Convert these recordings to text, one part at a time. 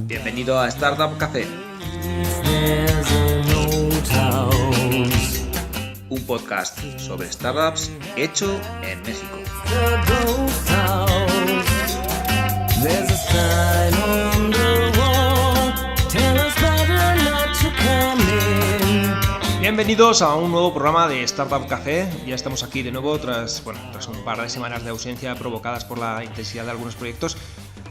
Bienvenido a Startup Café, un podcast sobre startups hecho en México. Bienvenidos a un nuevo programa de Startup Café. Ya estamos aquí de nuevo tras un par de semanas de ausencia provocadas por la intensidad de algunos proyectos.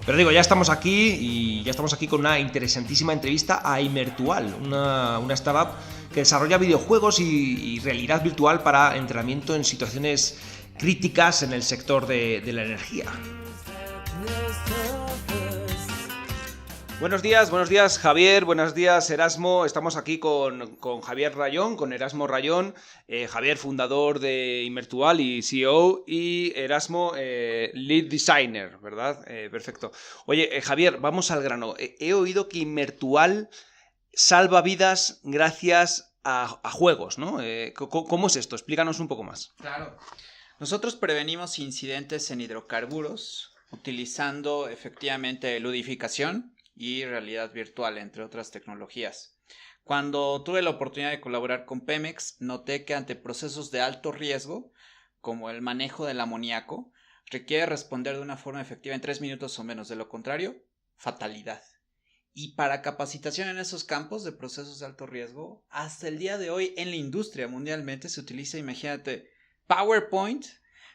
Pero digo, ya estamos aquí con una interesantísima entrevista a Imertual, una startup que desarrolla videojuegos y realidad virtual para entrenamiento en situaciones críticas en el sector de la energía. Buenos días Javier, buenos días Erasmo. Estamos aquí con Javier Rayón, con Erasmo Rayón, Javier fundador de Imertual y CEO, y Erasmo lead designer, ¿verdad? Perfecto. Oye, Javier, vamos al grano. He oído que Imertual salva vidas gracias a juegos, ¿no? ¿Cómo es esto? Explícanos un poco más. Claro. Nosotros prevenimos incidentes en hidrocarburos utilizando efectivamente ludificación y realidad virtual, entre otras tecnologías. Cuando tuve la oportunidad de colaborar con Pemex, noté que ante procesos de alto riesgo, como el manejo del amoníaco, requiere responder de una forma efectiva en 3 minutos o menos. De lo contrario, fatalidad. Y para capacitación en esos campos de procesos de alto riesgo, hasta el día de hoy en la industria mundialmente se utiliza, imagínate, PowerPoint,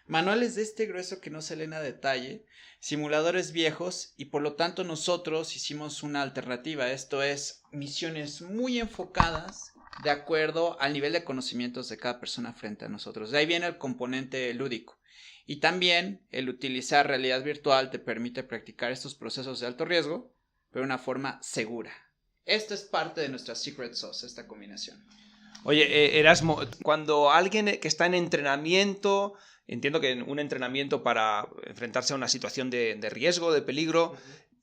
manuales de este grueso que no se leen a detalle, simuladores viejos, y por lo tanto nosotros hicimos una alternativa. Esto es, misiones muy enfocadas de acuerdo al nivel de conocimientos de cada persona frente a nosotros. De ahí viene el componente lúdico. Y también el utilizar realidad virtual te permite practicar estos procesos de alto riesgo, pero de una forma segura. Esto es parte de nuestra secret sauce, esta combinación. Oye, Erasmo, cuando alguien que está en entrenamiento, entiendo que un entrenamiento para enfrentarse a una situación de riesgo, de peligro,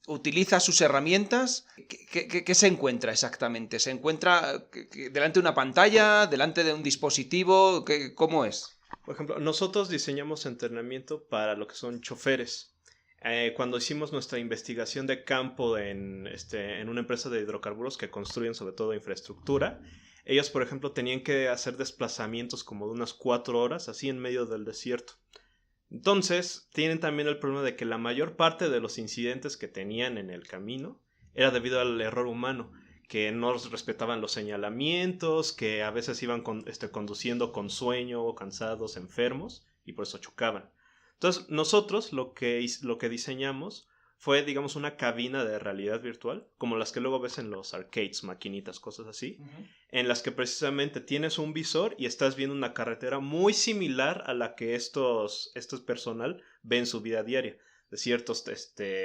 utiliza sus herramientas, ¿qué se encuentra exactamente? ¿Se encuentra delante de una pantalla, delante de un dispositivo? ¿Cómo es? Por ejemplo, nosotros diseñamos entrenamiento para lo que son choferes. Cuando hicimos nuestra investigación de campo en una empresa de hidrocarburos que construyen sobre todo infraestructura, ellos, por ejemplo, tenían que hacer desplazamientos como de unas 4 horas, así en medio del desierto. Entonces, tienen también el problema de que la mayor parte de los incidentes que tenían en el camino era debido al error humano, que no respetaban los señalamientos, que a veces iban conduciendo con sueño, cansados, enfermos, y por eso chocaban. Entonces, nosotros lo que diseñamos fue, digamos, una cabina de realidad virtual, como las que luego ves en los arcades, maquinitas, cosas así, en las que precisamente tienes un visor y estás viendo una carretera muy similar a la que estos personal ven en su vida diaria. Desiertos,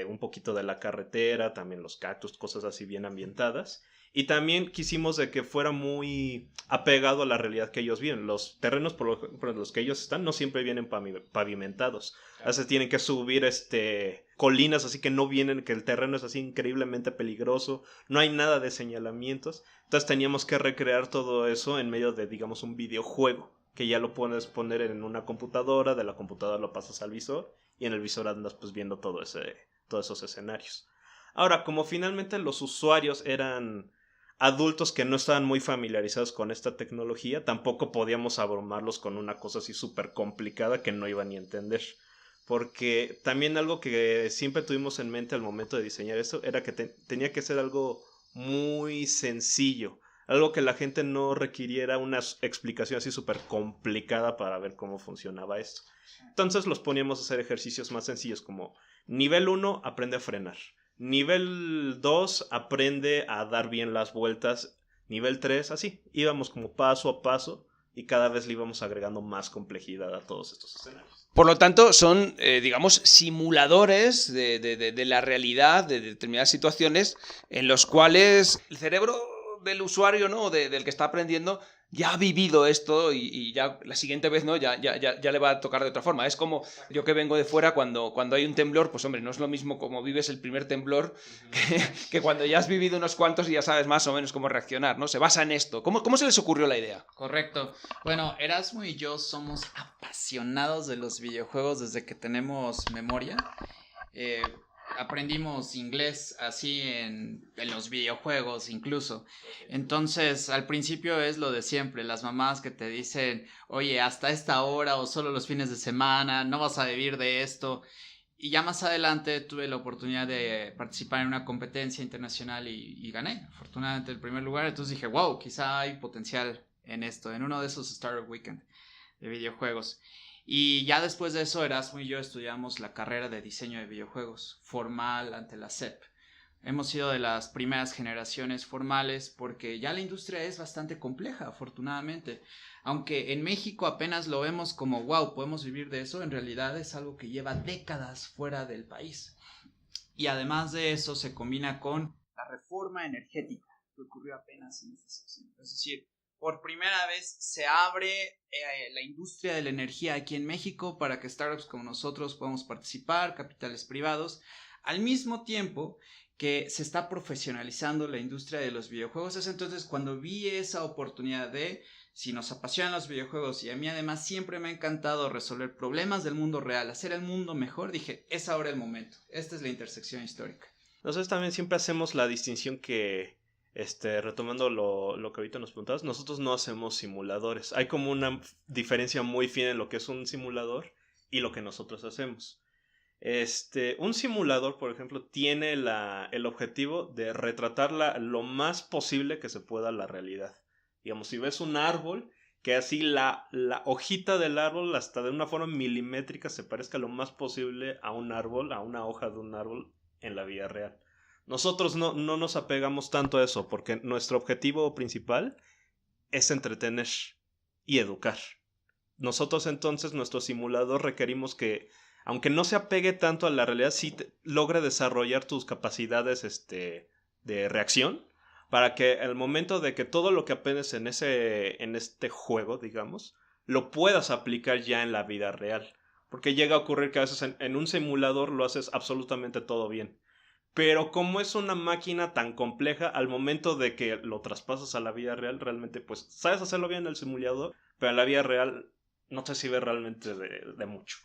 un poquito de la carretera, también los cactus, cosas así bien ambientadas. Y también quisimos de que fuera muy apegado a la realidad que ellos viven. Los terrenos por los que ellos están no siempre vienen pavimentados. A veces tienen que subir colinas, así que no vienen, que el terreno es así increíblemente peligroso. No hay nada de señalamientos. Entonces teníamos que recrear todo eso en medio de, digamos, un videojuego, que ya lo puedes poner en una computadora, de la computadora lo pasas al visor, y en el visor andas pues viendo todos esos escenarios. Ahora, como finalmente los usuarios eran adultos que no estaban muy familiarizados con esta tecnología, tampoco podíamos abrumarlos con una cosa así súper complicada que no iban ni a entender. Porque también algo que siempre tuvimos en mente al momento de diseñar esto era que tenía que ser algo muy sencillo. Algo que la gente no requiriera una explicación así súper complicada para ver cómo funcionaba esto. Entonces los poníamos a hacer ejercicios más sencillos como nivel 1, aprende a frenar. Nivel 2, aprende a dar bien las vueltas. Nivel 3, así. Íbamos como paso a paso y cada vez le íbamos agregando más complejidad a todos estos escenarios. Por lo tanto, son, digamos, simuladores de la realidad, de determinadas situaciones en los cuales el cerebro del usuario, ¿no? Del que está aprendiendo, ya ha vivido esto y ya la siguiente vez, ¿no? Ya le va a tocar de otra forma. Es como yo que vengo de fuera, cuando hay un temblor, pues hombre, no es lo mismo como vives el primer temblor que cuando ya has vivido unos cuantos y ya sabes más o menos cómo reaccionar, ¿no? Se basa en esto. ¿Cómo se les ocurrió la idea? Correcto. Bueno, Erasmo y yo somos apasionados de los videojuegos desde que tenemos memoria. Aprendimos inglés así en los videojuegos incluso. Entonces, al principio es lo de siempre, las mamás que te dicen, oye, hasta esta hora o solo los fines de semana, no vas a vivir de esto. Y ya más adelante tuve la oportunidad de participar en una competencia internacional y gané, afortunadamente, el primer lugar. Entonces dije, wow, quizá hay potencial en esto, en uno de esos Startup Weekend de videojuegos. Y ya después de eso, Erasmo y yo estudiamos la carrera de diseño de videojuegos formal ante la SEP. Hemos sido de las primeras generaciones formales porque ya la industria es bastante compleja, afortunadamente. Aunque en México apenas lo vemos como, wow, podemos vivir de eso, en realidad es algo que lleva décadas fuera del país. Y además de eso se combina con la reforma energética que ocurrió apenas en esta sección. Es decir, por primera vez se abre la industria de la energía aquí en México para que startups como nosotros podamos participar, capitales privados, al mismo tiempo que se está profesionalizando la industria de los videojuegos. Es entonces cuando vi esa oportunidad de, si nos apasionan los videojuegos y a mí además siempre me ha encantado resolver problemas del mundo real, hacer el mundo mejor, dije, es ahora el momento, esta es la intersección histórica. Nosotros también siempre hacemos la distinción que... retomando lo que ahorita nos preguntabas, nosotros no hacemos simuladores. Hay como una diferencia muy fina en lo que es un simulador y lo que nosotros hacemos. Un simulador, por ejemplo, tiene el objetivo de retratar lo más posible que se pueda la realidad. Digamos, si ves un árbol, que así la hojita del árbol, hasta de una forma milimétrica, se parezca lo más posible a un árbol, a una hoja de un árbol en la vida real. Nosotros no nos apegamos tanto a eso, porque nuestro objetivo principal es entretener y educar. Nosotros entonces, nuestro simulador, requerimos que, aunque no se apegue tanto a la realidad, sí logre desarrollar tus capacidades de reacción, para que al momento de que todo lo que aprendes en este juego, digamos, lo puedas aplicar ya en la vida real. Porque llega a ocurrir que a veces en un simulador lo haces absolutamente todo bien. Pero como es una máquina tan compleja, al momento de que lo traspasas a la vida real, realmente pues sabes hacerlo bien en el simulador, pero en la vida real no te sirve realmente de mucho.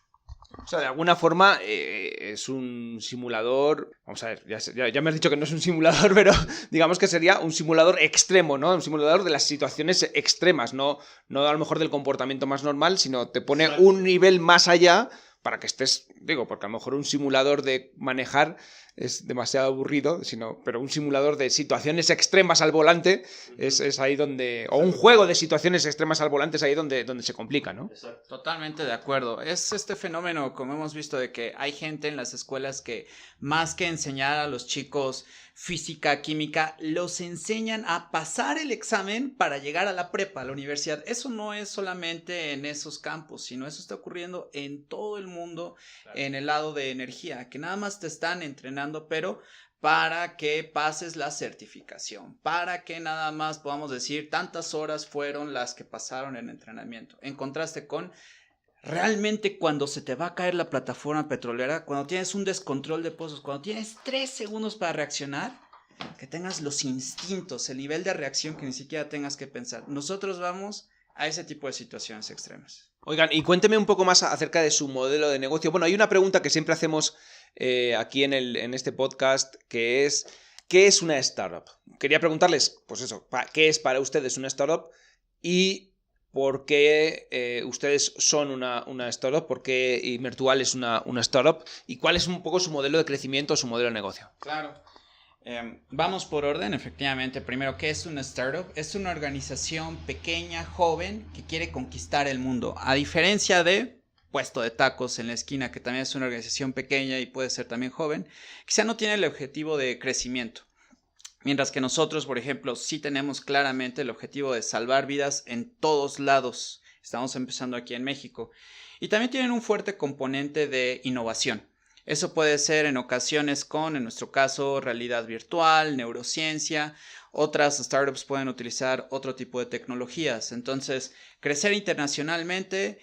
O sea, de alguna forma es un simulador... Vamos a ver, ya me has dicho que no es un simulador, pero digamos que sería un simulador extremo, ¿no? Un simulador de las situaciones extremas, no a lo mejor del comportamiento más normal, sino te pone un nivel más allá para que estés... Digo, porque a lo mejor un simulador de manejar es demasiado aburrido, pero un simulador de situaciones extremas al volante es ahí donde... O un juego de situaciones extremas al volante es ahí donde se complica, ¿no? Exacto. Totalmente de acuerdo. Es este fenómeno, como hemos visto, de que hay gente en las escuelas que más que enseñar a los chicos física, química, los enseñan a pasar el examen para llegar a la prepa, a la universidad. Eso no es solamente en esos campos, sino eso está ocurriendo en todo el mundo, claro. En el lado de energía, que nada más te están entrenando, pero para que pases la certificación, para que nada más podamos decir tantas horas fueron las que pasaron en entrenamiento, en contraste con realmente cuando se te va a caer la plataforma petrolera, cuando tienes un descontrol de pozos, cuando tienes 3 segundos para reaccionar, que tengas los instintos, el nivel de reacción que ni siquiera tengas que pensar. Nosotros vamos a ese tipo de situaciones extremas. Oigan, y cuénteme un poco más acerca de su modelo de negocio. Bueno, hay una pregunta que siempre hacemos aquí en este podcast, que es ¿qué es una startup? Quería preguntarles, pues eso, ¿qué es para ustedes una startup? Y ¿por qué ustedes son una startup? ¿Por qué Imertual es una startup? ¿Y cuál es un poco su modelo de crecimiento, su modelo de negocio? Claro. Vamos por orden, efectivamente. Primero, ¿qué es una startup? Es una organización pequeña, joven, que quiere conquistar el mundo. A diferencia de Puesto de Tacos en la esquina, que también es una organización pequeña y puede ser también joven, quizá no tiene el objetivo de crecimiento. Mientras que nosotros, por ejemplo, sí tenemos claramente el objetivo de salvar vidas en todos lados. Estamos empezando aquí en México. Y también tienen un fuerte componente de innovación. Eso puede ser en ocasiones en nuestro caso, realidad virtual, neurociencia. Otras startups pueden utilizar otro tipo de tecnologías. Entonces, crecer internacionalmente,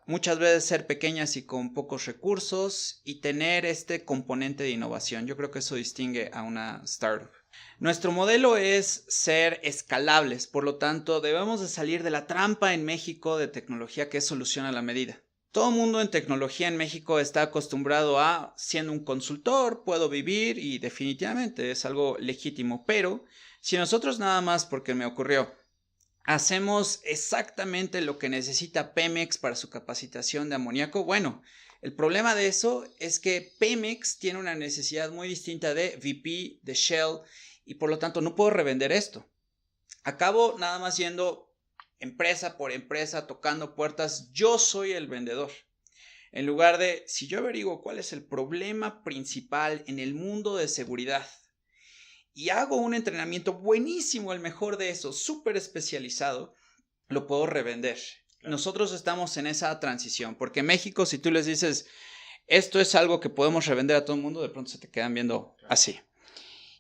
muchas veces ser pequeñas y con pocos recursos y tener este componente de innovación. Yo creo que eso distingue a una startup. Nuestro modelo es ser escalables, por lo tanto, debemos de salir de la trampa en México de tecnología que es solución a la medida. Todo el mundo en tecnología en México está acostumbrado a, siendo un consultor, puedo vivir y definitivamente es algo legítimo. Pero si nosotros nada más, porque me ocurrió, hacemos exactamente lo que necesita Pemex para su capacitación de amoníaco, bueno, el problema de eso es que Pemex tiene una necesidad muy distinta de VP, de Shell, y por lo tanto no puedo revender esto. Acabo nada más yendo empresa por empresa, tocando puertas, yo soy el vendedor. En lugar de, si yo averiguo cuál es el problema principal en el mundo de seguridad y hago un entrenamiento buenísimo, el mejor de eso, súper especializado, lo puedo revender. Claro. Nosotros estamos en esa transición, porque en México, si tú les dices, esto es algo que podemos revender a todo el mundo, de pronto se te quedan viendo así.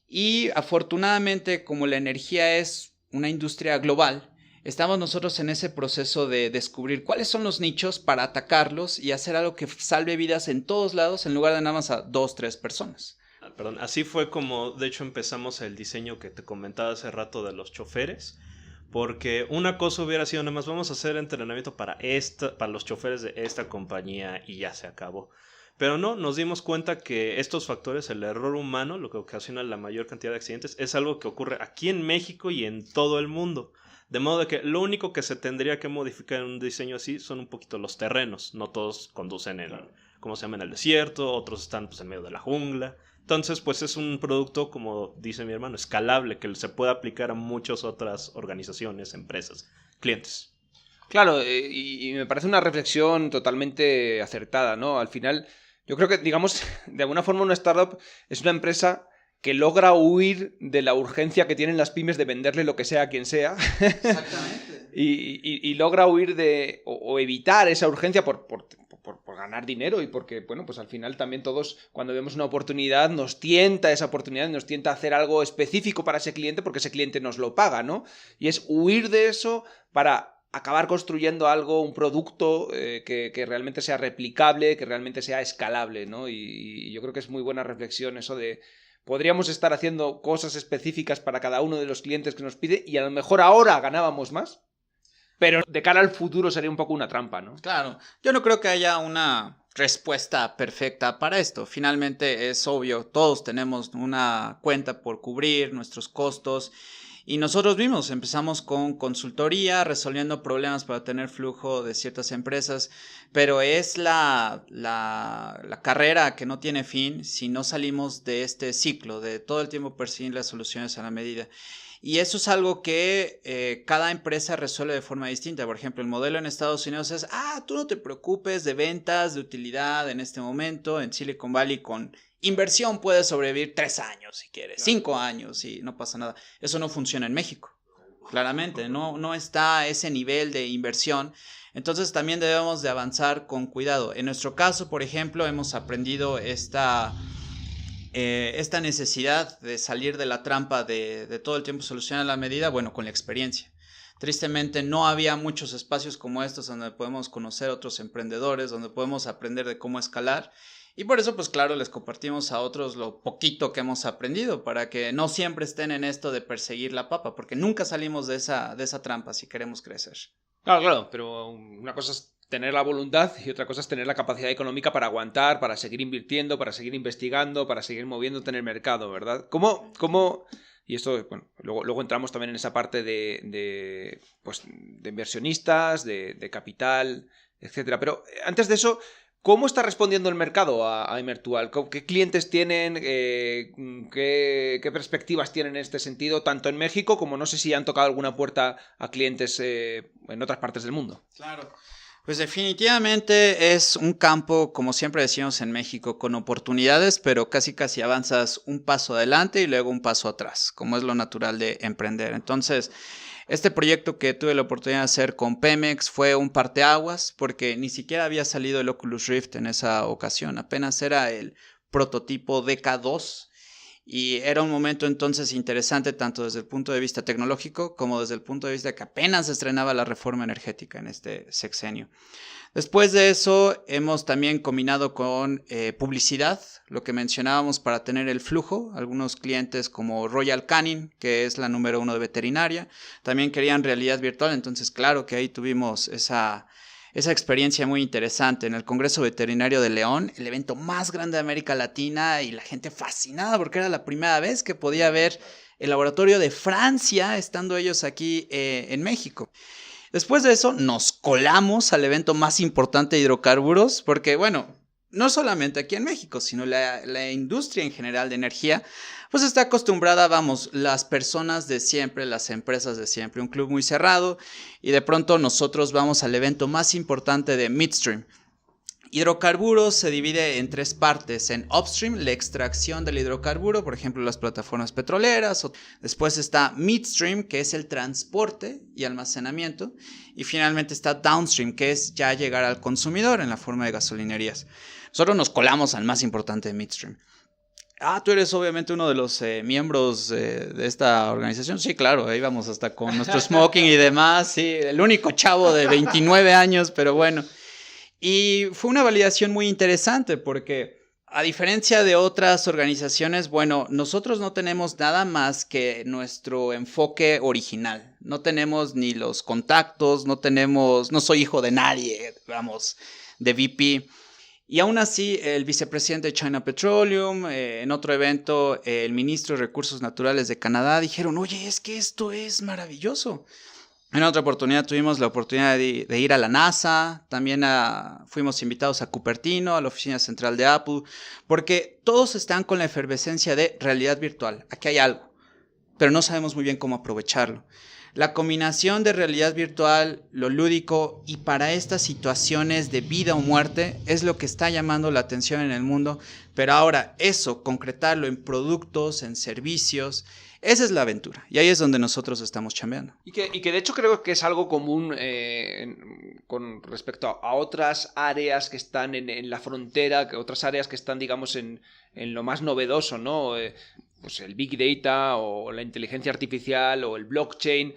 Y afortunadamente, como la energía es una industria global, estamos nosotros en ese proceso de descubrir cuáles son los nichos para atacarlos y hacer algo que salve vidas en todos lados en lugar de nada más a 2, 3 personas. Perdón, así fue como de hecho empezamos el diseño que te comentaba hace rato de los choferes, porque una cosa hubiera sido nada más vamos a hacer entrenamiento para los choferes de esta compañía y ya se acabó. Pero no, nos dimos cuenta que estos factores, el error humano, lo que ocasiona la mayor cantidad de accidentes, es algo que ocurre aquí en México y en todo el mundo. De modo de que lo único que se tendría que modificar en un diseño así son un poquito los terrenos. No todos conducen en el desierto, otros están pues en medio de la jungla. Entonces, pues es un producto, como dice mi hermano, escalable, que se puede aplicar a muchas otras organizaciones, empresas, clientes. Claro, y me parece una reflexión totalmente acertada, ¿no? Al final, yo creo que, digamos, de alguna forma una startup es una empresa que logra huir de la urgencia que tienen las pymes de venderle lo que sea a quien sea. Exactamente. y logra huir de, o evitar esa urgencia por ganar dinero y porque, bueno, pues al final también todos cuando vemos una oportunidad nos tienta esa oportunidad, nos tienta hacer algo específico para ese cliente porque ese cliente nos lo paga, ¿no? Y es huir de eso para acabar construyendo algo, un producto que realmente sea replicable, que realmente sea escalable, ¿no? Y yo creo que es muy buena reflexión eso de podríamos estar haciendo cosas específicas para cada uno de los clientes que nos pide y a lo mejor ahora ganábamos más, pero de cara al futuro sería un poco una trampa, ¿no? Claro, yo no creo que haya una respuesta perfecta para esto. Finalmente es obvio, todos tenemos una cuenta por cubrir, nuestros costos. Y nosotros mismos empezamos con consultoría, resolviendo problemas para tener flujo de ciertas empresas, pero es la carrera que no tiene fin si no salimos de este ciclo, de todo el tiempo perseguir las soluciones a la medida. Y eso es algo que cada empresa resuelve de forma distinta. Por ejemplo, el modelo en Estados Unidos es, tú no te preocupes de ventas, de utilidad en este momento. En Silicon Valley con inversión puedes sobrevivir 3 años si quieres, 5 años y no pasa nada. Eso no funciona en México. Claramente, no está a ese nivel de inversión. Entonces también debemos de avanzar con cuidado. En nuestro caso, por ejemplo, hemos aprendido esta necesidad de salir de la trampa de todo el tiempo solucionar la medida, bueno, con la experiencia. Tristemente no había muchos espacios como estos donde podemos conocer otros emprendedores, donde podemos aprender de cómo escalar. Y por eso, pues claro, les compartimos a otros lo poquito que hemos aprendido para que no siempre estén en esto de perseguir la papa, porque nunca salimos de esa trampa si queremos crecer. Claro, pero una cosa es tener la voluntad y otra cosa es tener la capacidad económica para aguantar, para seguir invirtiendo, para seguir investigando, para seguir moviéndote en el mercado, ¿verdad? ¿Cómo? Y esto, bueno, luego entramos también en esa parte de inversionistas, de capital, etcétera. Pero antes de eso, ¿cómo está respondiendo el mercado a Imertual? ¿Qué clientes tienen? ¿Qué perspectivas tienen en este sentido? Tanto en México como no sé si han tocado alguna puerta a clientes en otras partes del mundo. Claro. Pues definitivamente es un campo, como siempre decimos en México, con oportunidades, pero casi casi avanzas un paso adelante y luego un paso atrás, como es lo natural de emprender. Entonces, este proyecto que tuve la oportunidad de hacer con Pemex fue un parteaguas porque ni siquiera había salido el Oculus Rift en esa ocasión, apenas era el prototipo DK2. Y era un momento entonces interesante tanto desde el punto de vista tecnológico como desde el punto de vista de que apenas se estrenaba la reforma energética en este sexenio. Después de eso hemos también combinado con publicidad, lo que mencionábamos para tener el flujo. Algunos clientes como Royal Canin, que es la número 1 de veterinaria, también querían realidad virtual, entonces claro que ahí tuvimos esa experiencia muy interesante en el Congreso Veterinario de León, el evento más grande de América Latina, y la gente fascinada porque era la primera vez que podía ver el laboratorio de Francia estando ellos aquí en México. Después de eso nos colamos al evento más importante de hidrocarburos porque, bueno, no solamente aquí en México, sino la industria en general de energía, pues está acostumbrada, vamos, las personas de siempre, las empresas de siempre, un club muy cerrado, y de pronto nosotros vamos al evento más importante de Midstream. Hidrocarburos se divide en 3 partes: en upstream, la extracción del hidrocarburo, por ejemplo las plataformas petroleras. Después está midstream, que es el transporte y almacenamiento, y finalmente está downstream, que es ya llegar al consumidor en la forma de gasolinerías. Nosotros nos colamos al más importante de midstream. Tú eres obviamente uno de los miembros de esta organización. Sí, claro, ahí vamos hasta con nuestro smoking y demás. Sí, el único chavo de 29 años, pero bueno. Y fue una validación muy interesante porque, a diferencia de otras organizaciones, bueno, nosotros no tenemos nada más que nuestro enfoque original. No tenemos ni los contactos, no soy hijo de nadie, vamos, de VP. Y aún así, el vicepresidente de China Petroleum, en otro evento, el ministro de Recursos Naturales de Canadá, dijeron, oye, es que esto es maravilloso. En otra oportunidad tuvimos la oportunidad de ir a la NASA, también fuimos invitados a Cupertino, a la oficina central de Apple, porque todos están con la efervescencia de realidad virtual. Aquí hay algo, pero no sabemos muy bien cómo aprovecharlo. La combinación de realidad virtual, lo lúdico y para estas situaciones de vida o muerte es lo que está llamando la atención en el mundo, pero ahora eso, concretarlo en productos, en servicios, esa es la aventura y ahí es donde nosotros estamos chambeando. Y que de hecho creo que es algo común con respecto a otras áreas que están en la frontera, que otras áreas que están, digamos, en lo más novedoso, ¿no? Pues el Big Data o la inteligencia artificial o el blockchain.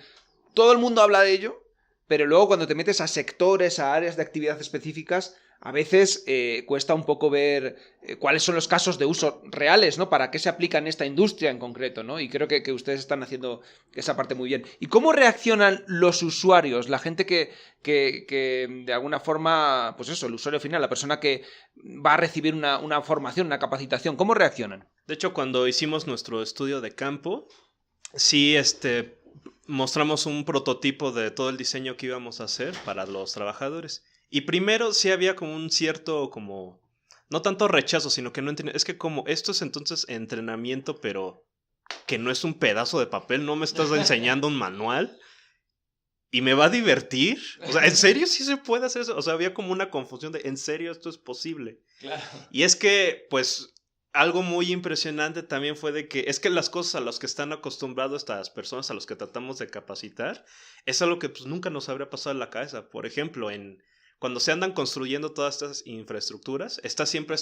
Todo el mundo habla de ello, pero luego cuando te metes a sectores, a áreas de actividad específicas, a veces cuesta un poco ver cuáles son los casos de uso reales, ¿no? Para qué se aplica en esta industria en concreto, ¿no? Y creo que ustedes están haciendo esa parte muy bien. ¿Y cómo reaccionan los usuarios? La gente que de alguna forma, pues eso, el usuario final, la persona que va a recibir una formación, una capacitación, ¿cómo reaccionan? De hecho, cuando hicimos nuestro estudio de campo, sí, mostramos un prototipo de todo el diseño que íbamos a hacer para los trabajadores. Y primero sí había como un cierto, como, no tanto rechazo, sino que no entendía. Es que como esto es entonces entrenamiento, pero que no es un pedazo de papel, no me estás enseñando un manual. ¿Y me va a divertir? O sea, ¿en serio sí se puede hacer eso? O sea, había como una confusión de, ¿en serio esto es posible? Claro. Y es que, pues, algo muy impresionante también fue de que es que las cosas a las que están acostumbrados estas personas a los que tratamos de capacitar es algo que pues nunca nos habría pasado en la cabeza. Por ejemplo, cuando se andan construyendo todas estas infraestructuras, está siempre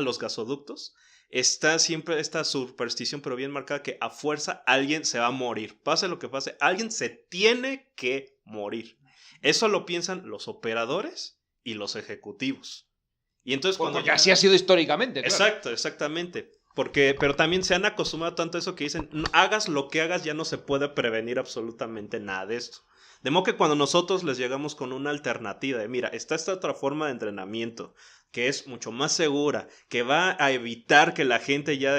los gasoductos, está siempre esta superstición pero bien marcada que a fuerza alguien se va a morir. Pase lo que pase, alguien se tiene que morir. Eso lo piensan los operadores y los ejecutivos. Y entonces cuando ya así ha sido históricamente. Claro. Exacto, exactamente. Pero también se han acostumbrado tanto a eso que dicen, hagas lo que hagas, ya no se puede prevenir absolutamente nada de esto. De modo que cuando nosotros les llegamos con una alternativa de, mira, está esta otra forma de entrenamiento que es mucho más segura, que va a evitar que la gente ya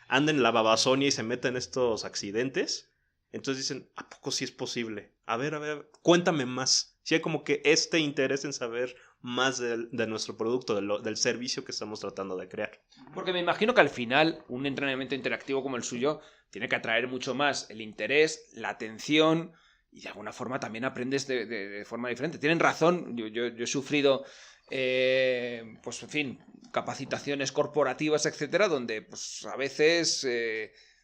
ande en la babazonia y se meta en estos accidentes, entonces dicen, ¿a poco sí es posible? A ver, cuéntame más. Sí hay como que interés en saber más de nuestro producto, del servicio que estamos tratando de crear. Porque me imagino que al final un entrenamiento interactivo como el suyo tiene que atraer mucho más el interés, la atención y de alguna forma también aprendes de forma diferente. Tienen razón, yo he sufrido, pues en fin, capacitaciones corporativas, etcétera, donde pues a veces...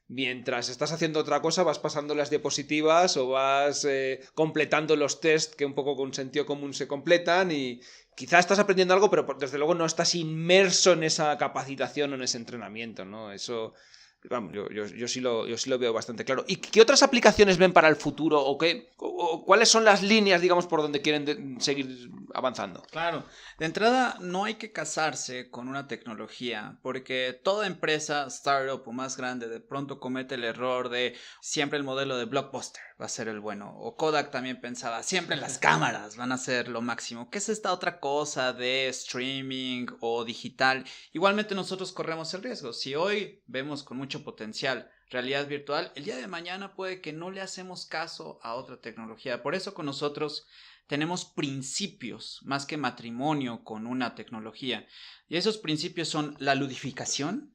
mientras estás haciendo otra cosa vas pasando las diapositivas o vas completando los test que un poco con sentido común se completan y quizás estás aprendiendo algo, pero desde luego no estás inmerso en esa capacitación o en ese entrenamiento, ¿no? Eso, vamos, yo sí lo veo bastante claro. ¿Y qué otras aplicaciones ven para el futuro o cuáles son las líneas, digamos, por donde quieren seguir avanzando? Claro, de entrada no hay que casarse con una tecnología porque toda empresa, startup o más grande de pronto comete el error de siempre el modelo de blockbuster va a ser el bueno, o Kodak también pensaba siempre las cámaras van a ser lo máximo. ¿Qué es esta otra cosa de streaming o digital? Igualmente nosotros corremos el riesgo. Si hoy vemos con mucho potencial realidad virtual, el día de mañana puede que no le hacemos caso a otra tecnología. Por eso con nosotros tenemos principios más que matrimonio con una tecnología. Y esos principios son la ludificación,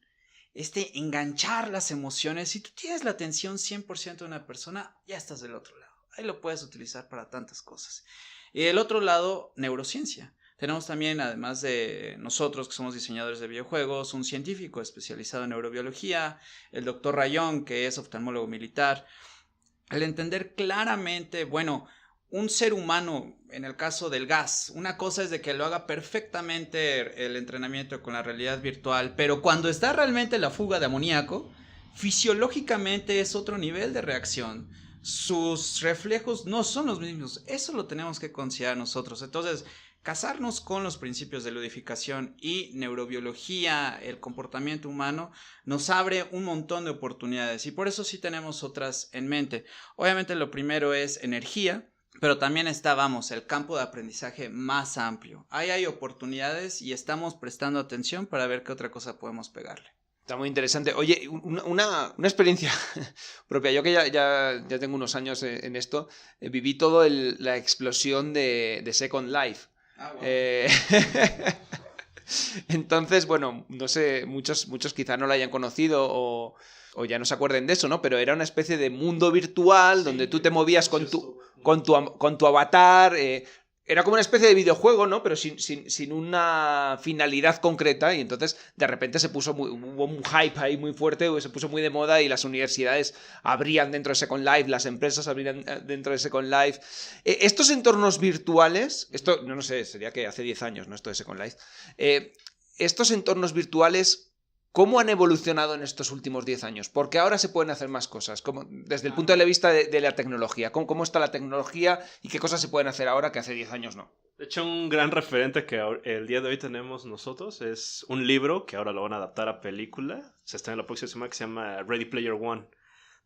enganchar las emociones. Si tú tienes la atención 100% de una persona, ya estás del otro lado. Ahí lo puedes utilizar para tantas cosas. Y del otro lado, neurociencia. Tenemos también, además de nosotros que somos diseñadores de videojuegos, un científico especializado en neurobiología, el doctor Rayón, que es oftalmólogo militar. Al entender claramente, un ser humano, en el caso del gas, una cosa es de que lo haga perfectamente el entrenamiento con la realidad virtual, pero cuando está realmente la fuga de amoníaco, fisiológicamente es otro nivel de reacción. Sus reflejos no son los mismos. Eso lo tenemos que considerar nosotros. Entonces, casarnos con los principios de ludificación y neurobiología, el comportamiento humano, nos abre un montón de oportunidades y por eso sí tenemos otras en mente. Obviamente lo primero es energía. Pero también está, el campo de aprendizaje más amplio. Ahí hay oportunidades y estamos prestando atención para ver qué otra cosa podemos pegarle. Está muy interesante. Oye, una experiencia propia. Yo que ya tengo unos años en esto, viví todo la explosión de Second Life. Ah, wow. Entonces, no sé, muchos quizá no la hayan conocido o ya no se acuerden de eso, ¿no? Pero era una especie de mundo virtual donde tú te movías con tu avatar. Era como una especie de videojuego, ¿no? Pero sin una finalidad concreta. Y entonces, de repente hubo un hype ahí muy fuerte, se puso muy de moda y las universidades abrían dentro de Second Life, las empresas abrían dentro de Second Life. Estos entornos virtuales, esto, no sé, sería que hace 10 años, ¿no? Esto de Second Life. Estos entornos virtuales... ¿Cómo han evolucionado en estos últimos 10 años? Porque ahora se pueden hacer más cosas, desde el punto de vista de la tecnología. ¿Cómo está la tecnología y qué cosas se pueden hacer ahora que hace 10 años no? De hecho, un gran referente que el día de hoy tenemos nosotros es un libro que ahora lo van a adaptar a película. Se está en la próxima semana, que se llama Ready Player One.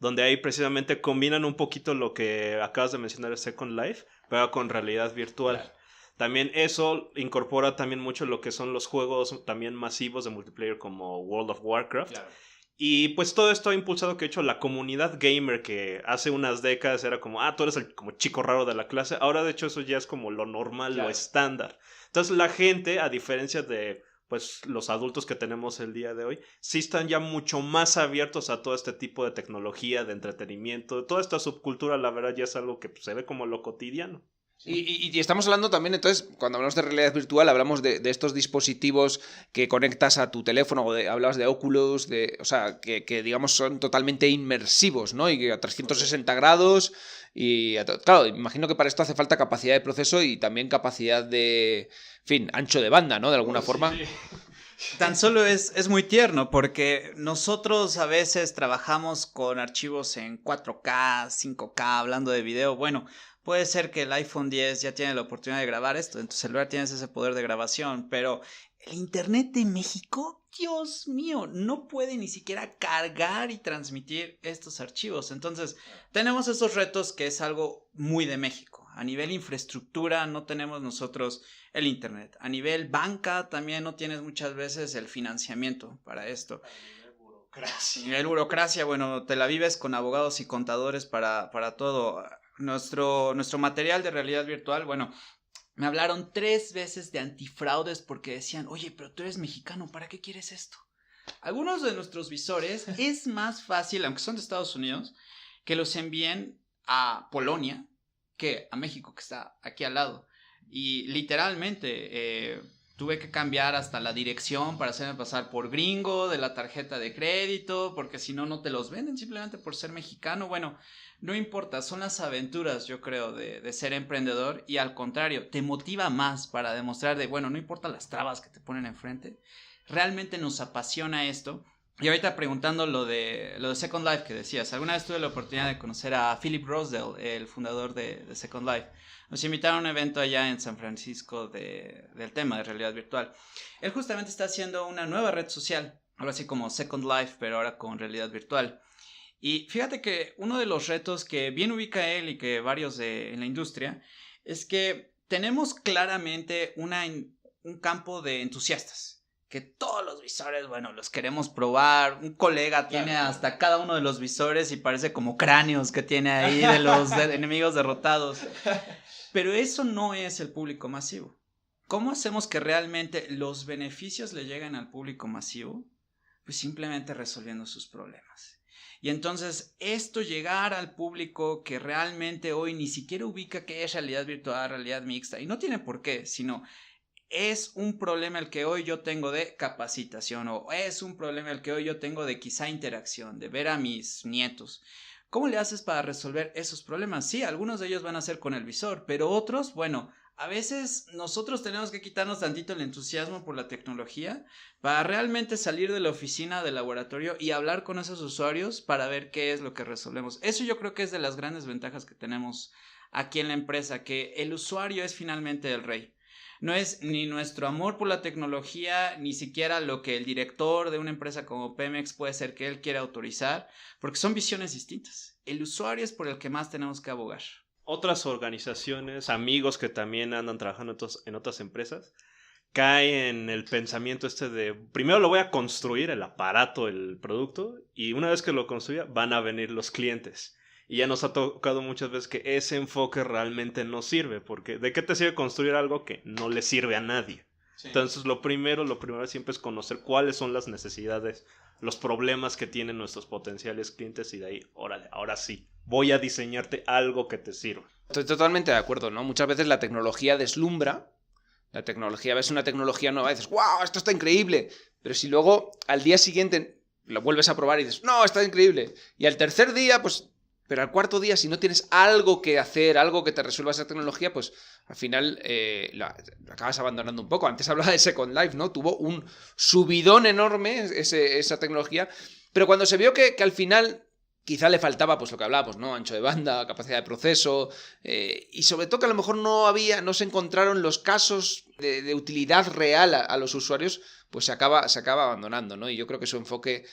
Donde ahí precisamente combinan un poquito lo que acabas de mencionar de Second Life, pero con realidad virtual. Claro. También eso incorpora también mucho lo que son los juegos también masivos de multiplayer como World of Warcraft. Claro. Y pues todo esto ha impulsado que de hecho la comunidad gamer que hace unas décadas era como, tú eres el como chico raro de la clase. Ahora de hecho eso ya es como lo normal, claro, lo estándar. Entonces la gente, a diferencia de pues los adultos que tenemos el día de hoy, sí están ya mucho más abiertos a todo este tipo de tecnología, de entretenimiento. Toda esta subcultura la verdad ya es algo que pues, se ve como lo cotidiano. Y estamos hablando también, entonces, cuando hablamos de realidad virtual, hablamos de estos dispositivos que conectas a tu teléfono, hablabas de Oculus, o sea, que digamos son totalmente inmersivos, ¿no? Y que a 360 grados, claro, imagino que para esto hace falta capacidad de proceso y también capacidad de, en fin, ancho de banda, ¿no? De alguna forma. Sí. Tan solo es muy tierno porque nosotros a veces trabajamos con archivos en 4K, 5K, hablando de video, puede ser que el iPhone 10 ya tiene la oportunidad de grabar esto, en tu celular tienes ese poder de grabación, pero el Internet de México, Dios mío, no puede ni siquiera cargar y transmitir estos archivos. Entonces, tenemos esos retos que es algo muy de México. A nivel infraestructura no tenemos nosotros el Internet. A nivel banca también no tienes muchas veces el financiamiento para esto. A nivel burocracia, te la vives con abogados y contadores para todo. Nuestro material de realidad virtual, me hablaron 3 veces de antifraudes porque decían, oye, pero tú eres mexicano, ¿para qué quieres esto? Algunos de nuestros visores es más fácil, aunque son de Estados Unidos, que los envíen a Polonia que a México, que está aquí al lado. Y literalmente tuve que cambiar hasta la dirección para hacerme pasar por gringo de la tarjeta de crédito, porque si no, no te los venden simplemente por ser mexicano. Bueno, no importa, son las aventuras, yo creo, de ser emprendedor, y al contrario, te motiva más para demostrar bueno, no importa las trabas que te ponen enfrente, realmente nos apasiona esto. Y ahorita preguntando lo de Second Life que decías, alguna vez tuve la oportunidad de conocer a Philip Rosedale, el fundador de Second Life. Nos invitaron a un evento allá en San Francisco del tema de realidad virtual. Él justamente está haciendo una nueva red social, algo así como Second Life, pero ahora con realidad virtual. Y fíjate que uno de los retos que bien ubica él y que varios en la industria es que tenemos claramente un campo de entusiastas. Que todos los visores, bueno, los queremos probar. Un colega tiene hasta cada uno de los visores y parece como cráneos que tiene ahí de los enemigos derrotados. Pero eso no es el público masivo. ¿Cómo hacemos que realmente los beneficios le lleguen al público masivo? Pues simplemente resolviendo sus problemas. Y entonces esto llegar al público que realmente hoy ni siquiera ubica qué es realidad virtual, realidad mixta, y no tiene por qué, sino es un problema el que hoy yo tengo de capacitación, o es un problema el que hoy yo tengo de quizá interacción, de ver a mis nietos. ¿Cómo le haces para resolver esos problemas? Sí, algunos de ellos van a ser con el visor, pero otros, bueno, a veces nosotros tenemos que quitarnos tantito el entusiasmo por la tecnología para realmente salir de la oficina, del laboratorio y hablar con esos usuarios para ver qué es lo que resolvemos. Eso yo creo que es de las grandes ventajas que tenemos aquí en la empresa, que el usuario es finalmente el rey. No es ni nuestro amor por la tecnología, ni siquiera lo que el director de una empresa como Pemex puede ser que él quiera autorizar, porque son visiones distintas. El usuario es por el que más tenemos que abogar. Otras organizaciones, amigos que también andan trabajando en otras empresas, caen en el pensamiento de primero lo voy a construir, el aparato, el producto, y una vez que lo construya van a venir los clientes. Y ya nos ha tocado muchas veces que ese enfoque realmente no sirve, porque ¿de qué te sirve construir algo que no le sirve a nadie? Sí. Entonces lo primero siempre es conocer cuáles son las necesidades, los problemas que tienen nuestros potenciales clientes, y de ahí, órale, ahora sí, voy a diseñarte algo que te sirva. Estoy totalmente de acuerdo, ¿no? Muchas veces la tecnología deslumbra, ves una tecnología nueva y dices, ¡wow! Esto está increíble, pero si luego al día siguiente lo vuelves a probar y dices, ¡no! Está increíble, y al tercer día, pues... Pero al cuarto día, si no tienes algo que hacer, algo que te resuelva esa tecnología, pues al final la acabas abandonando un poco. Antes hablaba de Second Life, ¿no? Tuvo un subidón enorme esa tecnología, pero cuando se vio que al final quizá le faltaba, pues lo que hablábamos, ¿no? Ancho de banda, capacidad de proceso, y sobre todo que a lo mejor no se encontraron los casos de utilidad real a los usuarios, pues se acaba abandonando, ¿no? Y yo creo que su enfoque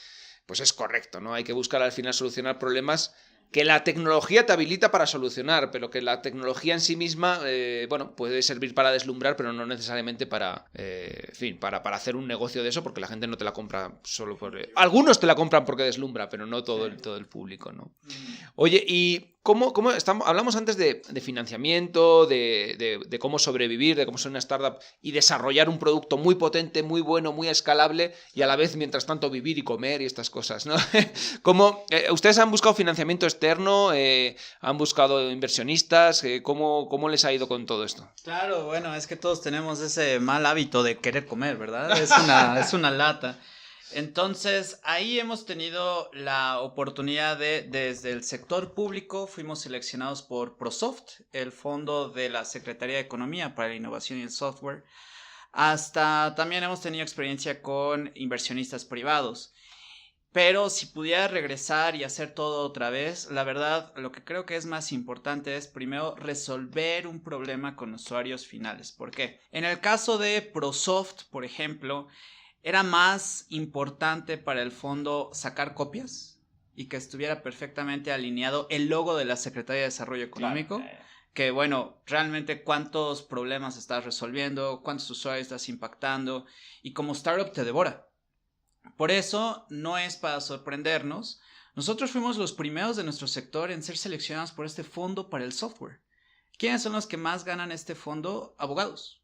pues es correcto, ¿no? Hay que buscar al final solucionar problemas que la tecnología te habilita para solucionar, pero que la tecnología en sí misma, puede servir para deslumbrar, pero no necesariamente para hacer un negocio de eso, porque la gente no te la compra solo por... Algunos te la compran porque deslumbra, pero no todo el público, ¿no? Oye, ¿y cómo hablamos antes de financiamiento, de cómo sobrevivir, de cómo ser una startup y desarrollar un producto muy potente, muy bueno, muy escalable, y a la vez, mientras tanto, vivir y comer y estas cosas, ¿no? ¿Ustedes han buscado financiamiento externo? ¿Han buscado inversionistas? ¿Cómo les ha ido con todo esto? Claro, bueno, es que todos tenemos ese mal hábito de querer comer, ¿verdad? Es una lata. Entonces, ahí hemos tenido la oportunidad desde el sector público, fuimos seleccionados por ProSoft, el fondo de la Secretaría de Economía para la Innovación y el Software, hasta también hemos tenido experiencia con inversionistas privados. Pero si pudiera regresar y hacer todo otra vez, la verdad, lo que creo que es más importante es primero resolver un problema con usuarios finales. ¿Por qué? En el caso de ProSoft, por ejemplo, era más importante para el fondo sacar copias y que estuviera perfectamente alineado el logo de la Secretaría de Desarrollo Económico. Claro. Que bueno, realmente cuántos problemas estás resolviendo, cuántos usuarios estás impactando, y como startup te devora. Por eso no es para sorprendernos. Nosotros fuimos los primeros de nuestro sector en ser seleccionados por este fondo para el software. ¿Quiénes son los que más ganan este fondo? Abogados.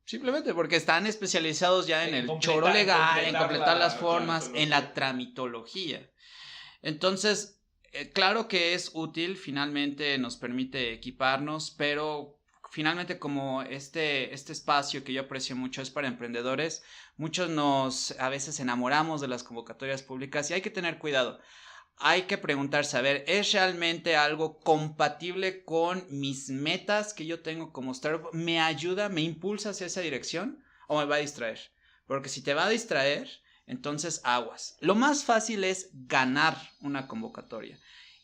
Simplemente porque están especializados ya en el choro legal, en completar las formas, en la tramitología. Entonces, Claro que es útil, finalmente nos permite equiparnos, pero finalmente como este espacio que yo aprecio mucho es para emprendedores, muchos a veces enamoramos de las convocatorias públicas y hay que tener cuidado. Hay que preguntarse, a ver, ¿es realmente algo compatible con mis metas que yo tengo como startup? ¿Me ayuda, me impulsa hacia esa dirección o me va a distraer? Porque si te va a distraer, entonces aguas. Lo más fácil es ganar una convocatoria.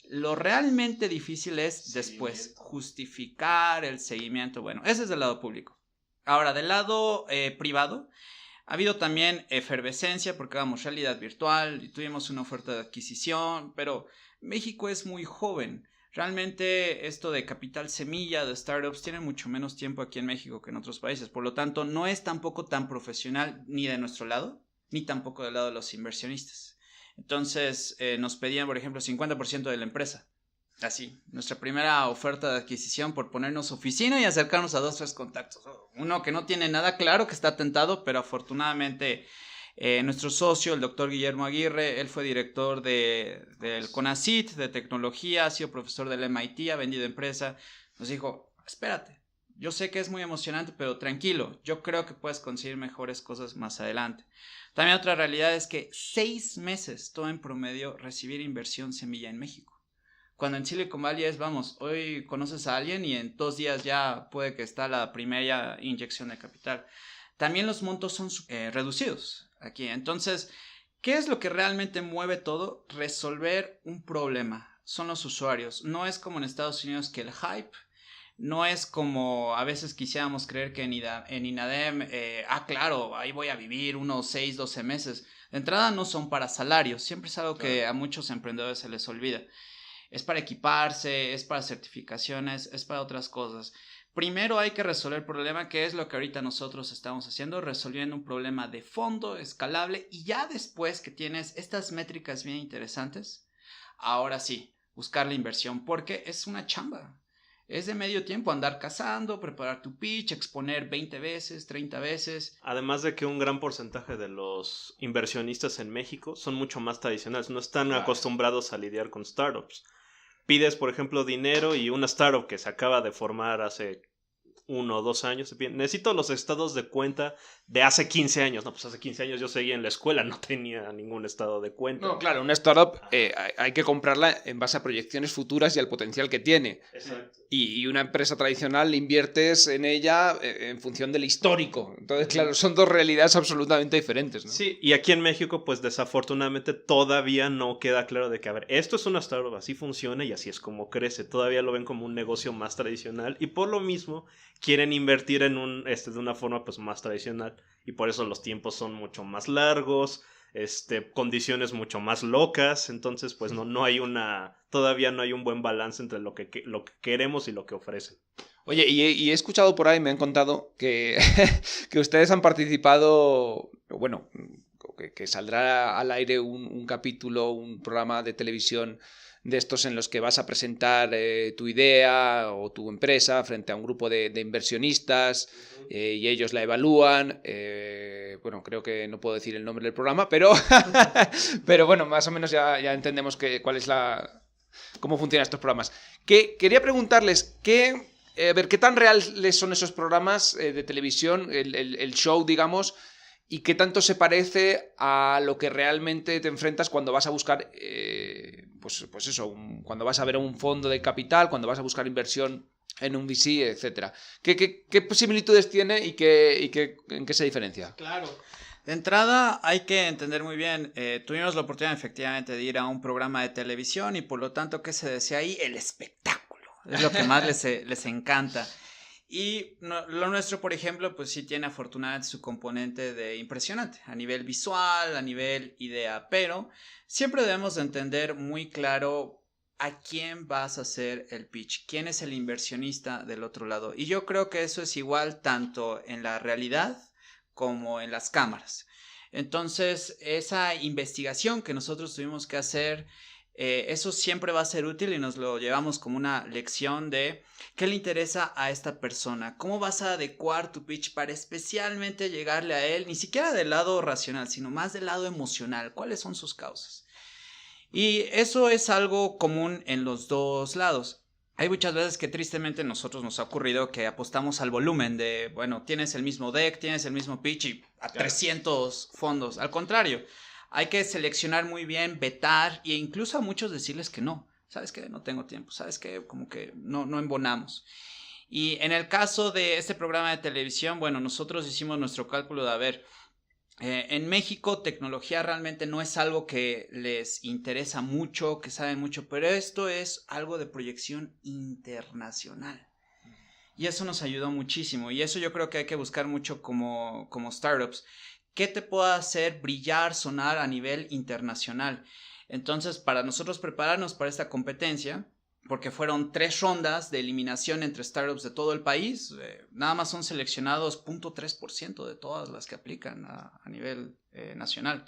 Lo realmente difícil es después justificar el seguimiento. Bueno, ese es del lado público. Ahora, del lado privado, ha habido también efervescencia porque vamos, realidad virtual y tuvimos una oferta de adquisición, pero México es muy joven. Realmente esto de capital semilla, de startups, tiene mucho menos tiempo aquí en México que en otros países. Por lo tanto, no es tampoco tan profesional ni de nuestro lado, ni tampoco del lado de los inversionistas. Entonces, nos pedían, por ejemplo, 50% de la empresa. Así, nuestra primera oferta de adquisición por ponernos oficina y acercarnos a 2 o 3 contactos. Uno que no tiene nada claro, que está tentado, pero afortunadamente nuestro socio, el doctor Guillermo Aguirre, él fue director del CONACYT, de tecnología, ha sido profesor del MIT, ha vendido empresa. Nos dijo, espérate, yo sé que es muy emocionante, pero tranquilo, yo creo que puedes conseguir mejores cosas más adelante. También otra realidad es que 6 meses todo en promedio recibir inversión semilla en México. Cuando en Silicon Valley es, vamos, hoy conoces a alguien y en 2 días ya puede que está la primera inyección de capital. También los montos son reducidos aquí. Entonces, ¿qué es lo que realmente mueve todo? Resolver un problema. Son los usuarios. No es como en Estados Unidos que el hype, no es como a veces quisiéramos creer que en INADEM, claro, ahí voy a vivir unos 6, 12 meses. De entrada no son para salarios. Siempre es algo que a muchos emprendedores se les olvida. Es para equiparse, es para certificaciones, es para otras cosas. Primero hay que resolver el problema, que es lo que ahorita nosotros estamos haciendo, resolviendo un problema de fondo, escalable, y ya después que tienes estas métricas bien interesantes, ahora sí, buscar la inversión, porque es una chamba. Es de medio tiempo andar cazando, preparar tu pitch, exponer 20 veces, 30 veces. Además de que un gran porcentaje de los inversionistas en México son mucho más tradicionales, no están acostumbrados a lidiar con startups. Pides, por ejemplo, dinero y una startup que se acaba de formar hace 1 o 2 años, necesito los estados de cuenta de hace 15 años. No, pues hace 15 años yo seguía en la escuela, no tenía ningún estado de cuenta. No, claro, una startup hay que comprarla en base a proyecciones futuras y al potencial que tiene. Exacto. Y una empresa tradicional inviertes en ella en función del histórico. Entonces, claro, son 2 realidades absolutamente diferentes, ¿no? Sí, y aquí en México, pues desafortunadamente todavía no queda claro de que, a ver, esto es una startup, así funciona y así es como crece. Todavía lo ven como un negocio más tradicional y por lo mismo quieren invertir en de una forma pues más tradicional y por eso los tiempos son mucho más largos, condiciones mucho más locas, entonces pues todavía no hay un buen balance entre lo que queremos y lo que ofrecen. Oye, y he escuchado por ahí, me han contado que, que ustedes han participado, bueno, que saldrá al aire un capítulo, un programa de televisión de estos en los que vas a presentar tu idea o tu empresa frente a un grupo de inversionistas y ellos la evalúan. Bueno, creo que no puedo decir el nombre del programa, pero, pero bueno, más o menos ya entendemos cuál es cómo funcionan estos programas. Quería preguntarles a ver, ¿qué tan reales son esos programas de televisión, el show, digamos, y qué tanto se parece a lo que realmente te enfrentas cuando vas a buscar, pues eso, cuando vas a ver un fondo de capital, cuando vas a buscar inversión en un VC, etcétera? ¿Qué similitudes tiene y en qué se diferencia? Claro. De entrada hay que entender muy bien, tuvimos la oportunidad efectivamente de ir a un programa de televisión y por lo tanto, ¿qué se decía ahí? El espectáculo. Es lo que más les encanta. Y lo nuestro, por ejemplo, pues sí tiene afortunadamente su componente de impresionante a nivel visual, a nivel idea, pero siempre debemos de entender muy claro a quién vas a hacer el pitch, quién es el inversionista del otro lado. Y yo creo que eso es igual tanto en la realidad como en las cámaras. Entonces, esa investigación que nosotros tuvimos que hacer, eso siempre va a ser útil y nos lo llevamos como una lección de qué le interesa a esta persona, cómo vas a adecuar tu pitch para especialmente llegarle a él, ni siquiera del lado racional, sino más del lado emocional, cuáles son sus causas. Y eso es algo común en los dos lados. Hay muchas veces que tristemente nosotros nos ha ocurrido que apostamos al volumen de, bueno, tienes el mismo deck, tienes el mismo pitch y a 300 fondos. Al contrario, hay que seleccionar muy bien, vetar e incluso a muchos decirles que no. ¿Sabes qué? No tengo tiempo. ¿Sabes qué? Como que no embonamos. Y en el caso de este programa de televisión, bueno, nosotros hicimos nuestro cálculo de, a ver, en México tecnología realmente no es algo que les interesa mucho, que saben mucho, pero esto es algo de proyección internacional. Y eso nos ayudó muchísimo. Y eso yo creo que hay que buscar mucho como startups. ¿Qué te puede hacer brillar, sonar a nivel internacional? Entonces, para nosotros prepararnos para esta competencia, porque fueron 3 rondas de eliminación entre startups de todo el país, nada más son seleccionados 0.3% de todas las que aplican a nivel nacional.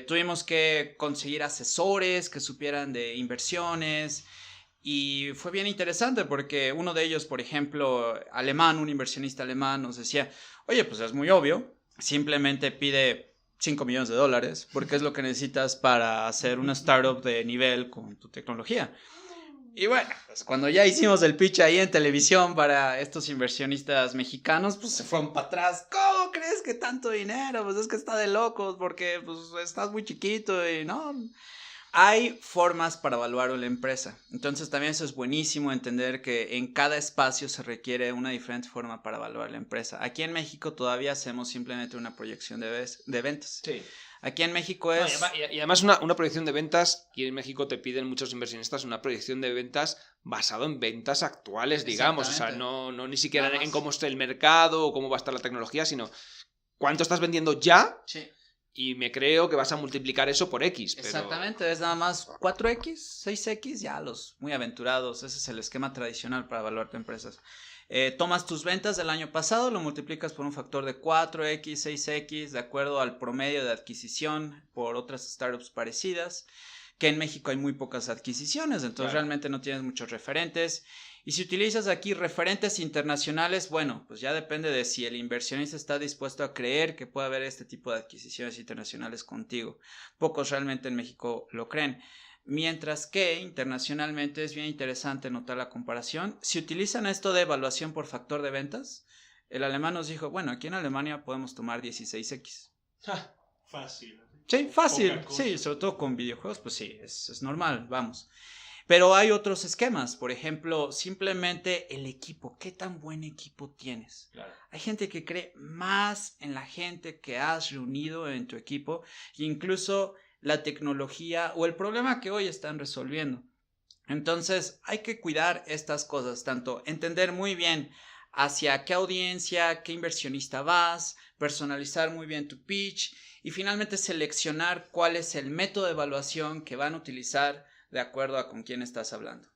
Tuvimos que conseguir asesores que supieran de inversiones y fue bien interesante porque uno de ellos, por ejemplo, alemán, un inversionista alemán, nos decía, oye, pues es muy obvio, simplemente pide $5 millones porque es lo que necesitas para hacer una startup de nivel con tu tecnología. Y bueno, pues cuando ya hicimos el pitch ahí en televisión para estos inversionistas mexicanos, pues se fueron para atrás. ¿Cómo crees que tanto dinero? Pues es que está de locos porque pues estás muy chiquito y no. Hay formas para evaluar una empresa. Entonces también eso es buenísimo entender que en cada espacio se requiere una diferente forma para evaluar la empresa. Aquí en México todavía hacemos simplemente una proyección de ventas. Sí. Aquí en México es... No, y además una proyección de ventas, aquí en México te piden muchos inversionistas una proyección de ventas basado en ventas actuales, digamos. O sea, no ni siquiera en cómo está el mercado o cómo va a estar la tecnología, sino cuánto estás vendiendo ya. Sí. Y me creo que vas a multiplicar eso por X. Pero... Exactamente, es nada más 4X, 6X, ya los muy aventurados. Ese es el esquema tradicional para evaluar tu empresas. Tomas tus ventas del año pasado, lo multiplicas por un factor de 4X, 6X, de acuerdo al promedio de adquisición por otras startups parecidas, que en México hay muy pocas adquisiciones, entonces realmente no tienes muchos referentes. Y si utilizas aquí referentes internacionales, bueno, pues ya depende de si el inversionista está dispuesto a creer que puede haber este tipo de adquisiciones internacionales contigo. Pocos realmente en México lo creen. Mientras que internacionalmente es bien interesante notar la comparación. Si utilizan esto de evaluación por factor de ventas, el alemán nos dijo, bueno, aquí en Alemania podemos tomar 16X. Fácil. Sí, fácil. Sí, sobre todo con videojuegos, pues sí, es normal, vamos. Pero hay otros esquemas, por ejemplo, simplemente el equipo. ¿Qué tan buen equipo tienes? Claro. Hay gente que cree más en la gente que has reunido en tu equipo e incluso la tecnología o el problema que hoy están resolviendo. Entonces hay que cuidar estas cosas, tanto entender muy bien hacia qué audiencia, qué inversionista vas, personalizar muy bien tu pitch y finalmente seleccionar cuál es el método de evaluación que van a utilizar de acuerdo a con quién estás hablando.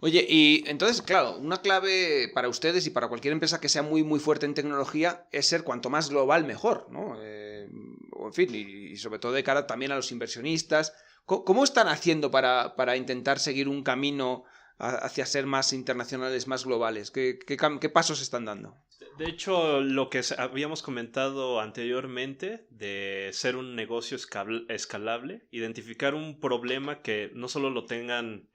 Oye, y entonces, claro, una clave para ustedes y para cualquier empresa que sea muy, muy fuerte en tecnología es ser cuanto más global mejor, ¿no? En fin, y sobre todo de cara también a los inversionistas. ¿Cómo están haciendo para intentar seguir un camino hacia ser más internacionales, más globales? ¿Qué pasos están dando? De hecho, lo que habíamos comentado anteriormente de ser un negocio escalable, identificar un problema que no solo lo tengan,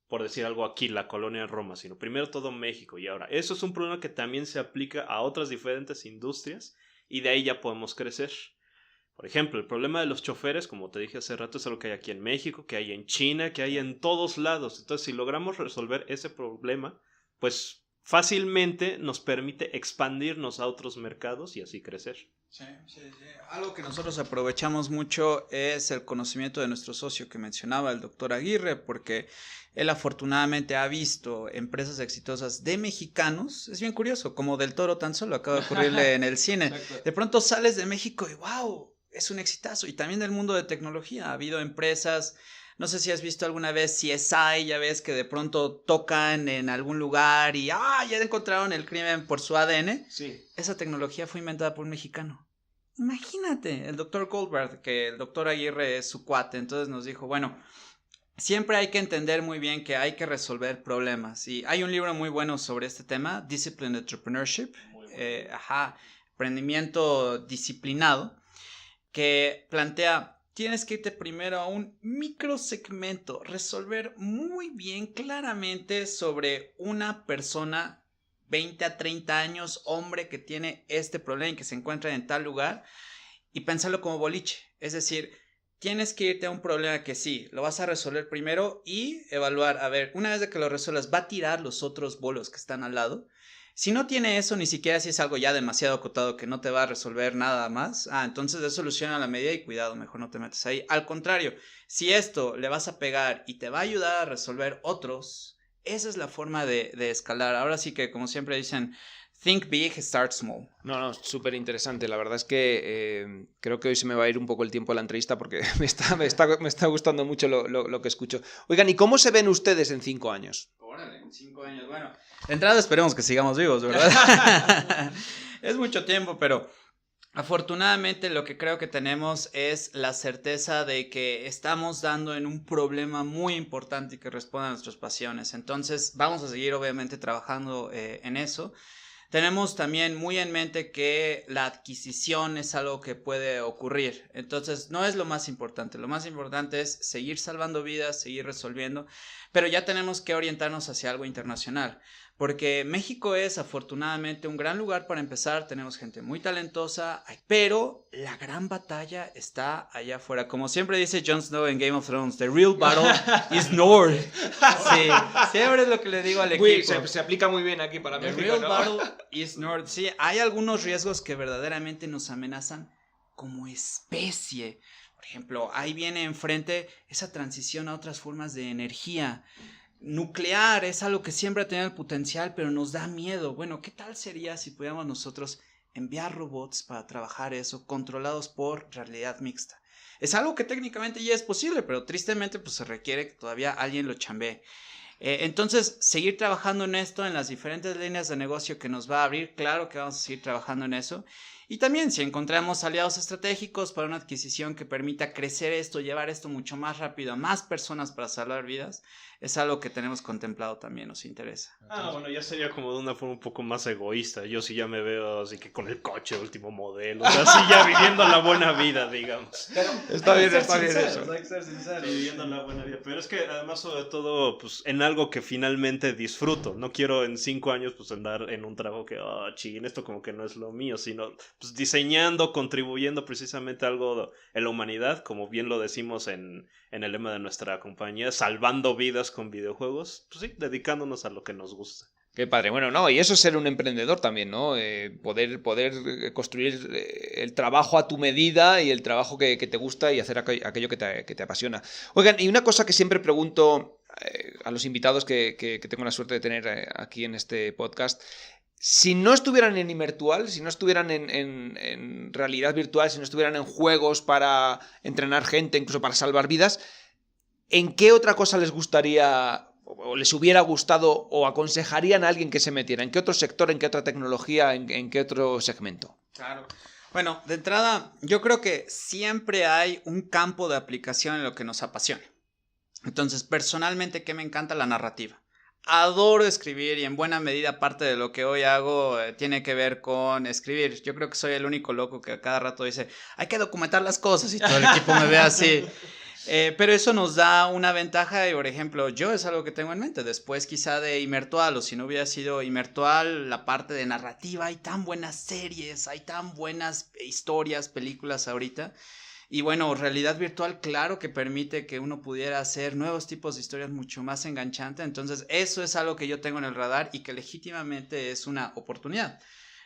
por decir algo aquí, la colonia en Roma, sino primero todo México y ahora. Eso es un problema que también se aplica a otras diferentes industrias y de ahí ya podemos crecer. Por ejemplo, el problema de los choferes, como te dije hace rato, es algo que hay aquí en México, que hay en China, que hay en todos lados. Entonces, si logramos resolver ese problema, pues fácilmente nos permite expandirnos a otros mercados y así crecer. Sí. Algo que nosotros aprovechamos mucho es el conocimiento de nuestro socio que mencionaba, el doctor Aguirre, porque él afortunadamente ha visto empresas exitosas de mexicanos. Es bien curioso, como Del Toro tan solo acaba de ocurrirle en el cine. Exacto. De pronto sales de México y ¡wow! Es un exitazo. Y también del mundo de tecnología. Ha habido empresas, no sé si has visto alguna vez CSI, ya ves que de pronto tocan en algún lugar y ya encontraron el crimen por su ADN. Sí. Esa tecnología fue inventada por un mexicano. Imagínate, el doctor Goldberg, que el doctor Aguirre es su cuate, entonces nos dijo, bueno, siempre hay que entender muy bien que hay que resolver problemas. Y hay un libro muy bueno sobre este tema, Disciplined Entrepreneurship, emprendimiento disciplinado, que plantea tienes que irte primero a un microsegmento, resolver muy bien claramente sobre una persona 20 a 30 años, hombre que tiene este problema y que se encuentra en tal lugar, y pensarlo como boliche. Es decir, tienes que irte a un problema que sí, lo vas a resolver primero y evaluar, a ver, una vez de que lo resuelvas, ¿va a tirar los otros bolos que están al lado? Si no tiene eso, ni siquiera si es algo ya demasiado acotado que no te va a resolver nada más, entonces es solución a la medida y cuidado, mejor no te metes ahí. Al contrario, si esto le vas a pegar y te va a ayudar a resolver otros, esa es la forma de escalar. Ahora sí que, como siempre dicen, think big, start small. No, súper interesante. La verdad es que creo que hoy se me va a ir un poco el tiempo de la entrevista porque me está gustando mucho lo que escucho. Oigan, ¿y cómo se ven ustedes en 5 años? Órale, en 5 años. Bueno, de entrada esperemos que sigamos vivos, ¿verdad? Es mucho tiempo, pero afortunadamente lo que creo que tenemos es la certeza de que estamos dando en un problema muy importante y que responde a nuestras pasiones. Entonces vamos a seguir obviamente trabajando en eso. Tenemos también muy en mente que la adquisición es algo que puede ocurrir. Entonces no es lo más importante. Lo más importante es seguir salvando vidas, seguir resolviendo. Pero ya tenemos que orientarnos hacia algo internacional. Porque México es afortunadamente un gran lugar para empezar, tenemos gente muy talentosa, pero la gran batalla está allá afuera. Como siempre dice Jon Snow en Game of Thrones, the real battle is north. Sí, siempre es lo que le digo al equipo. Se aplica muy bien aquí para The México, real ¿no? battle is north. Sí, hay algunos riesgos que verdaderamente nos amenazan como especie. Por ejemplo, ahí viene enfrente esa transición a otras formas de energía. Nuclear es algo que siempre ha tenido el potencial, pero nos da miedo. Bueno, ¿qué tal sería si pudiéramos nosotros enviar robots para trabajar eso, controlados por realidad mixta? Es algo que técnicamente ya es posible, pero tristemente pues se requiere que todavía alguien lo chambee. Entonces, seguir trabajando en esto, en las diferentes líneas de negocio que nos va a abrir, claro que vamos a seguir trabajando en eso. Y también si encontramos aliados estratégicos para una adquisición que permita crecer esto, llevar esto mucho más rápido a más personas para salvar vidas, es algo que tenemos contemplado también, nos interesa. Bueno, ya sería como de una forma un poco más egoísta. Yo sí ya me veo así que con el coche de último modelo, o sea, así ya viviendo la buena vida, digamos. Está bien eso. Hay que ser sinceros. Sí, viviendo la buena vida. Pero es que además, sobre todo, pues en algo que finalmente disfruto. No quiero en 5 años pues andar en un trabajo que, ching, esto como que no es lo mío, sino pues diseñando, contribuyendo precisamente a algo en la humanidad, como bien lo decimos en el lema de nuestra compañía, salvando vidas con videojuegos, pues sí, dedicándonos a lo que nos gusta. Qué padre. Bueno, no, y eso es ser un emprendedor también, ¿no? Poder construir el trabajo a tu medida y el trabajo que te gusta y hacer aquello que te apasiona. Oigan, y una cosa que siempre pregunto a los invitados que tengo la suerte de tener aquí en este podcast: si no estuvieran en Imertual, si no estuvieran en realidad virtual, si no estuvieran en juegos para entrenar gente, incluso para salvar vidas, ¿en qué otra cosa les gustaría o les hubiera gustado o aconsejarían a alguien que se metiera? ¿En qué otro sector, en qué otra tecnología, en qué otro segmento? Claro. Bueno, de entrada, yo creo que siempre hay un campo de aplicación en lo que nos apasiona. Entonces, personalmente, ¿qué me encanta? La narrativa. Adoro escribir y en buena medida parte de lo que hoy hago tiene que ver con escribir. Yo creo que soy el único loco que a cada rato dice, hay que documentar las cosas y todo el equipo me ve así. Pero eso nos da una ventaja y, por ejemplo, yo es algo que tengo en mente. Después quizá de Imertual, o si no hubiera sido Imertual, la parte de narrativa, hay tan buenas series, hay tan buenas historias, películas ahorita. Y bueno, realidad virtual, claro que permite que uno pudiera hacer nuevos tipos de historias mucho más enganchantes. Entonces, eso es algo que yo tengo en el radar y que legítimamente es una oportunidad.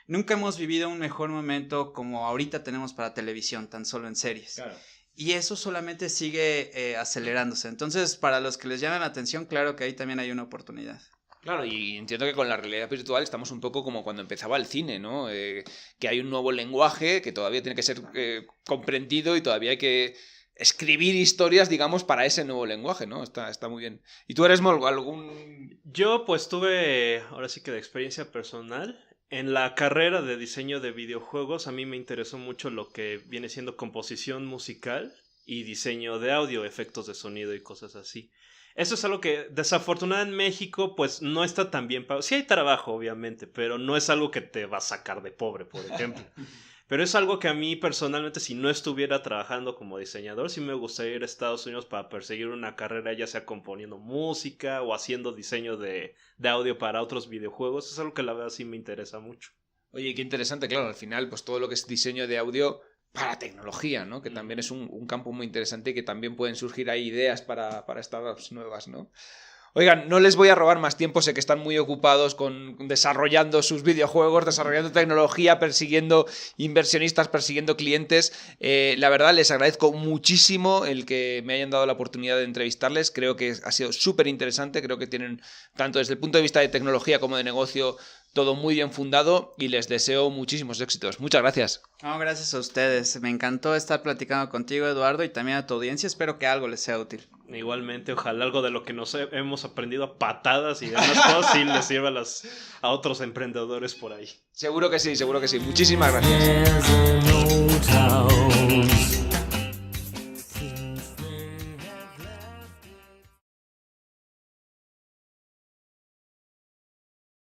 Nunca hemos vivido un mejor momento como ahorita tenemos para televisión, tan solo en series. Claro. Y eso solamente sigue acelerándose. Entonces, para los que les llaman la atención, claro que ahí también hay una oportunidad. Claro, y entiendo que con la realidad virtual estamos un poco como cuando empezaba el cine, ¿no? Que hay un nuevo lenguaje que todavía tiene que ser comprendido y todavía hay que escribir historias, digamos, para ese nuevo lenguaje, ¿no? Está muy bien. ¿Y tú eres algún...? Yo pues tuve, ahora sí que de experiencia personal, en la carrera de diseño de videojuegos a mí me interesó mucho lo que viene siendo composición musical y diseño de audio, efectos de sonido y cosas así. Eso es algo que desafortunadamente en México pues no está tan bien pagado. Sí hay trabajo obviamente, pero no es algo que te va a sacar de pobre, por ejemplo. Pero es algo que a mí personalmente, si no estuviera trabajando como diseñador, sí me gustaría ir a Estados Unidos para perseguir una carrera, ya sea componiendo música o haciendo diseño de audio para otros videojuegos. Es algo que la verdad sí me interesa mucho. Oye, qué interesante, claro, al final, pues todo lo que es diseño de audio para tecnología, ¿no? Que también es un campo muy interesante y que también pueden surgir ahí ideas para startups nuevas, ¿no? Oigan, no les voy a robar más tiempo, sé que están muy ocupados con desarrollando sus videojuegos, desarrollando tecnología, persiguiendo inversionistas, persiguiendo clientes. La verdad, les agradezco muchísimo el que me hayan dado la oportunidad de entrevistarles. Creo que ha sido súper interesante, creo que tienen, tanto desde el punto de vista de tecnología como de negocio, todo muy bien fundado y les deseo muchísimos éxitos. Muchas gracias. No, gracias a ustedes. Me encantó estar platicando contigo, Eduardo, y también a tu audiencia. Espero que algo les sea útil. Igualmente, ojalá algo de lo que nos hemos aprendido a patadas y demás cosas sí les sirva a otros emprendedores por ahí. Seguro que sí, seguro que sí. Muchísimas gracias.